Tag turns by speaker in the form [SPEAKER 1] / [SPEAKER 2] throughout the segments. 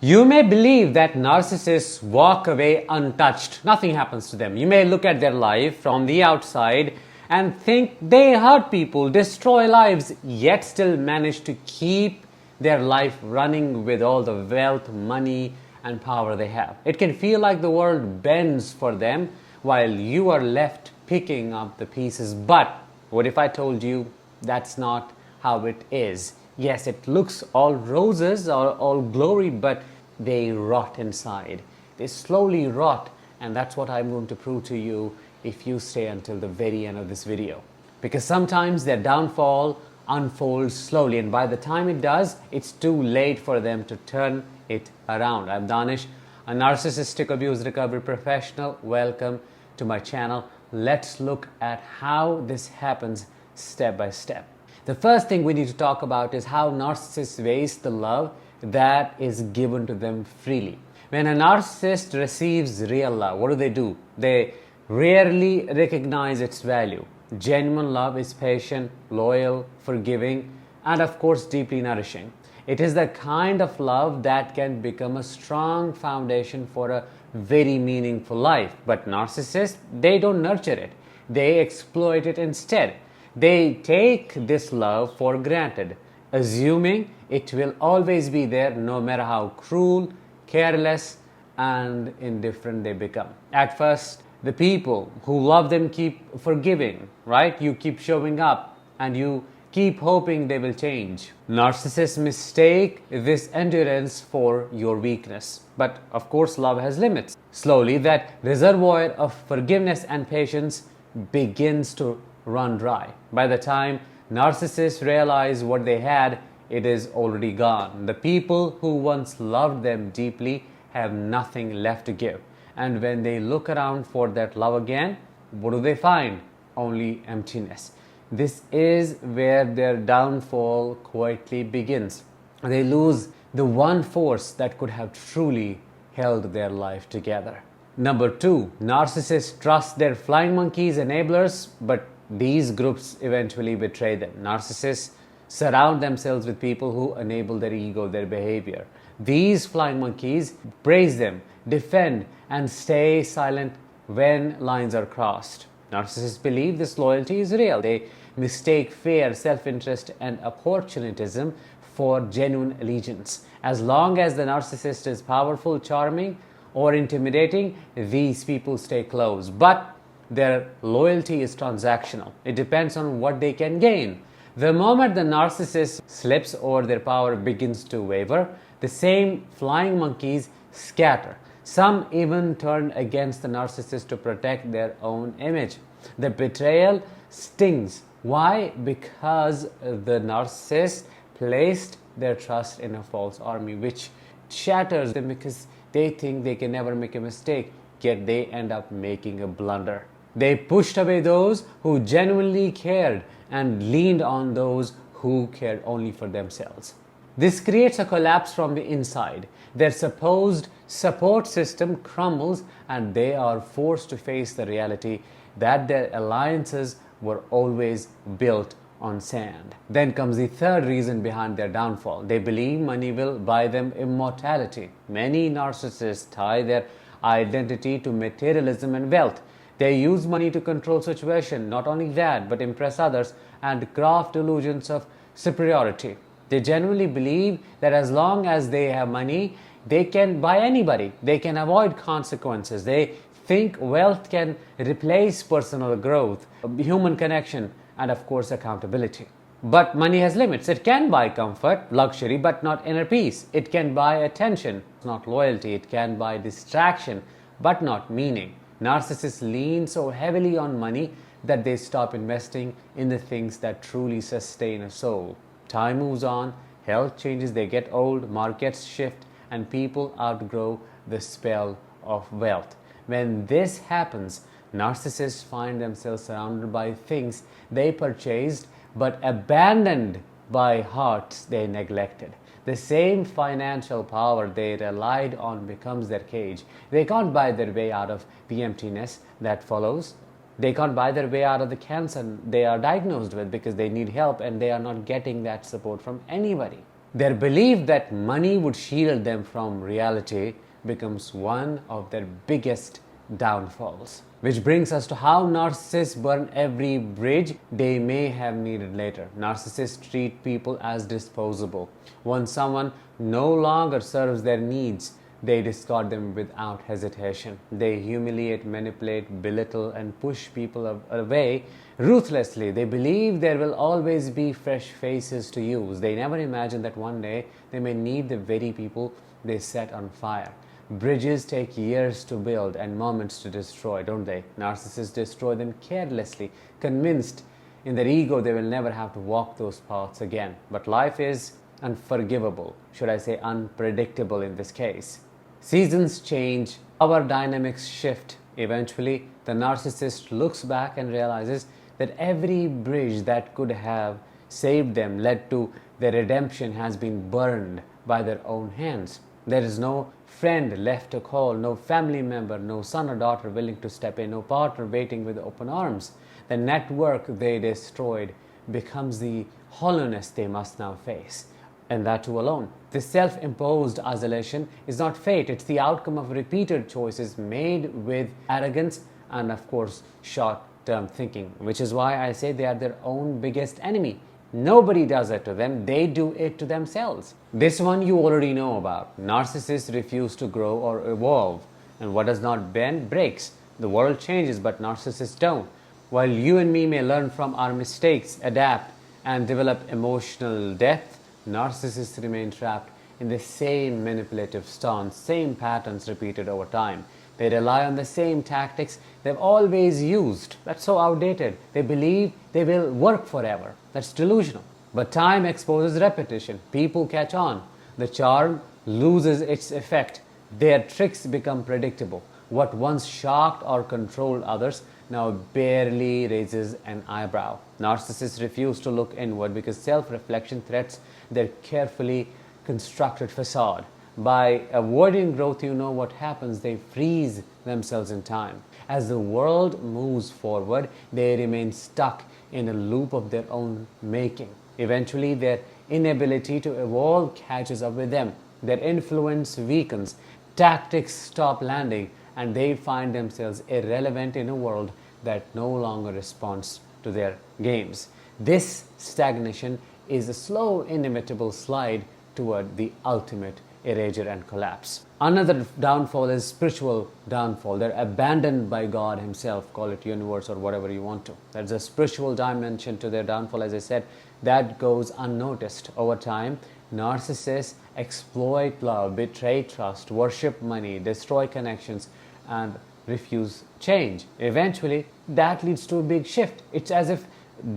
[SPEAKER 1] You may believe that narcissists walk away untouched. Nothing happens to them. You may look at their life from the outside and think they hurt people, destroy lives, yet still manage to keep their life running with all the wealth, money, and power they have. It can feel like the world bends for them while you are left picking up the pieces. But what if I told you that's not how it is? Yes, it looks all roses or all glory, but they rot inside. They slowly rot, and that's what I'm going to prove to you if you stay until the very end of this video. Because sometimes their downfall unfolds slowly, and by the time it does, it's too late for them to turn it around. I'm Danish, a narcissistic abuse recovery professional. Welcome to my channel. Let's look at how this happens step by step. The first thing we need to talk about is how narcissists waste the love that is given to them freely. When a narcissist receives real love, what do? They rarely recognize its value. Genuine love is patient, loyal, forgiving, and of course deeply nourishing. It is the kind of love that can become a strong foundation for a very meaningful life. But narcissists, they don't nurture it. They exploit it instead. They take this love for granted, assuming it will always be there no matter how cruel, careless, and indifferent they become. At first, the people who love them keep forgiving, right? You keep showing up and you keep hoping they will change. Narcissists mistake this endurance for your weakness. But of course, love has limits. Slowly, that reservoir of forgiveness and patience begins to run dry. By the time narcissists realize what they had, it is already gone. The people who once loved them deeply have nothing left to give. And when they look around for that love again, what do they find? Only emptiness. This is where their downfall quietly begins. They lose the one force that could have truly held their life together. Number two, narcissists trust their flying monkeys, enablers, but these groups eventually betray them. Narcissists surround themselves with people who enable their ego, their behavior. These flying monkeys praise them, defend, and stay silent when lines are crossed. Narcissists believe this loyalty is real. They mistake fear, self-interest, and opportunism for genuine allegiance. As long as the narcissist is powerful, charming, or intimidating, these people stay close. But their loyalty is transactional. It depends on what they can gain. The moment the narcissist slips or their power begins to waver, the same flying monkeys scatter. Some even turn against the narcissist to protect their own image. The betrayal stings. Why? Because the narcissist placed their trust in a false army, which shatters them because they think they can never make a mistake, yet they end up making a blunder. They pushed away those who genuinely cared and leaned on those who cared only for themselves. This creates a collapse from the inside. Their supposed support system crumbles and they are forced to face the reality that their alliances were always built on sand. Then comes the third reason behind their downfall. They believe money will buy them immortality. Many narcissists tie their identity to materialism and wealth. They use money to control situation, not only that, but impress others and craft illusions of superiority. They genuinely believe that as long as they have money, they can buy anybody. They can avoid consequences. They think wealth can replace personal growth, human connection, and of course accountability. But money has limits. It can buy comfort, luxury, but not inner peace. It can buy attention, not loyalty. It can buy distraction, but not meaning. Narcissists lean so heavily on money that they stop investing in the things that truly sustain a soul. Time moves on, health changes, they get old, markets shift, and people outgrow the spell of wealth. When this happens, narcissists find themselves surrounded by things they purchased but abandoned by hearts they neglected. The same financial power they relied on becomes their cage. They can't buy their way out of the emptiness that follows. They can't buy their way out of the cancer they are diagnosed with because they need help and they are not getting that support from anybody. Their belief that money would shield them from reality becomes one of their biggest downfalls. Which brings us to how narcissists burn every bridge they may have needed later. Narcissists treat people as disposable. Once someone no longer serves their needs, they discard them without hesitation. They humiliate, manipulate, belittle, and push people away ruthlessly. They believe there will always be fresh faces to use. They never imagine that one day they may need the very people they set on fire. Bridges take years to build and moments to destroy, don't they? Narcissists destroy them carelessly, convinced in their ego they will never have to walk those paths again. But life is unforgivable, should I say unpredictable in this case. Seasons change, power dynamics shift. Eventually, the narcissist looks back and realizes that every bridge that could have saved them led to their redemption has been burned by their own hands. There is no friend left to call, no family member, no son or daughter willing to step in, no partner waiting with open arms. The network they destroyed becomes the hollowness they must now face, and that too alone. This self-imposed isolation is not fate, it's the outcome of repeated choices made with arrogance and, of course, short-term thinking, which is why I say they are their own biggest enemy. Nobody does it to them, they do it to themselves. This one you already know about. Narcissists refuse to grow or evolve, and what does not bend breaks. The world changes, but narcissists don't. While you and me may learn from our mistakes, adapt, and develop emotional depth, narcissists remain trapped in the same manipulative stance, same patterns repeated over time. They rely on the same tactics they've always used. That's so outdated. They believe they will work forever. That's delusional. But time exposes repetition. People catch on. The charm loses its effect. Their tricks become predictable. What once shocked or controlled others now barely raises an eyebrow. Narcissists refuse to look inward because self-reflection threats their carefully constructed facade. By avoiding growth, you know what happens. They freeze themselves in time. As the world moves forward, they remain stuck in a loop of their own making. Eventually, their inability to evolve catches up with them. Their influence weakens, tactics stop landing, and they find themselves irrelevant in a world that no longer responds to their games. This stagnation is a slow, inevitable slide toward the ultimate erasure and collapse. Another downfall is spiritual downfall. They're abandoned by God Himself, call it universe or whatever you want to. There's a spiritual dimension to their downfall, as I said, that goes unnoticed. Over time, narcissists exploit love, betray trust, worship money, destroy connections, and refuse change. Eventually, that leads to a big shift. It's as if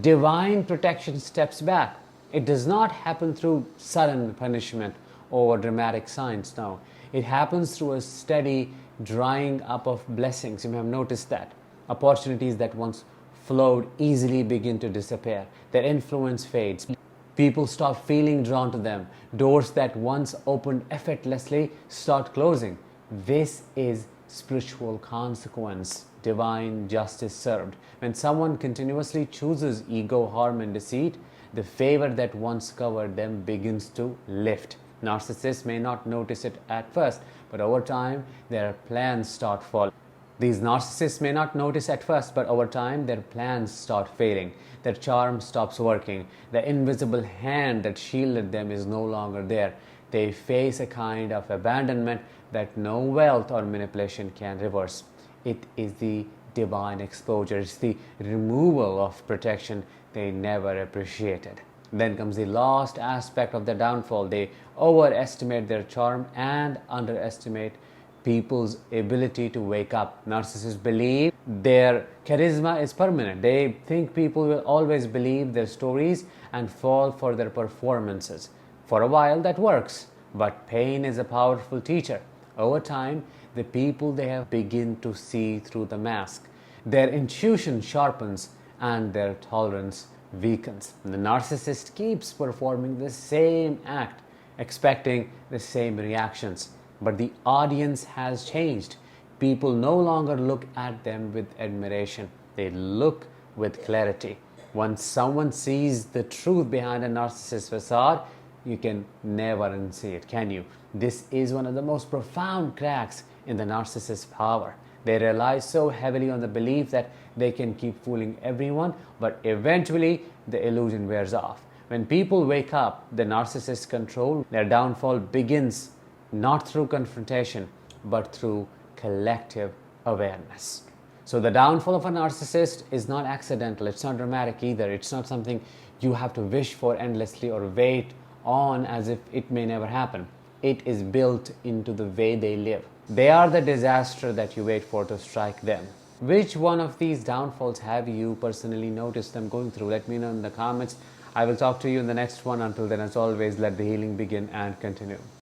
[SPEAKER 1] divine protection steps back. It does not happen through sudden punishment or dramatic signs. No, it happens through a steady drying up of blessings. You may have noticed that. Opportunities that once flowed easily begin to disappear. Their influence fades. People stop feeling drawn to them. Doors that once opened effortlessly start closing. This is spiritual consequence, divine justice served. When someone continuously chooses ego, harm, and deceit, the favor that once covered them begins to lift. Narcissists may not notice it at first, but over time, their plans start falling. These narcissists may not notice at first, but over time, their plans start failing. Their charm stops working. The invisible hand that shielded them is no longer there. They face a kind of abandonment that no wealth or manipulation can reverse. It is the divine exposure. It's the removal of protection they never appreciated. Then comes the last aspect of the downfall. They overestimate their charm and underestimate people's ability to wake up. Narcissists believe their charisma is permanent. They think people will always believe their stories and fall for their performances. For a while that works, but pain is a powerful teacher. Over time, the people they have begin to see through the mask. Their intuition sharpens and their tolerance weakens. The narcissist keeps performing the same act, expecting the same reactions. But the audience has changed. People no longer look at them with admiration. They look with clarity. Once someone sees the truth behind a narcissist's facade, you can never unsee it, can you? This is one of the most profound cracks in the narcissist's power. They rely so heavily on the belief that they can keep fooling everyone, but eventually the illusion wears off. When people wake up, the narcissist's control, their downfall begins not through confrontation, but through collective awareness. So the downfall of a narcissist is not accidental, it's not dramatic either, it's not something you have to wish for endlessly or wait on as if it may never happen. It is built into the way they live. They are the disaster that you wait for to strike them. Which one of these downfalls have you personally noticed them going through? Let me know in the comments. I will talk to you in the next one. Until then, as always, let the healing begin and continue.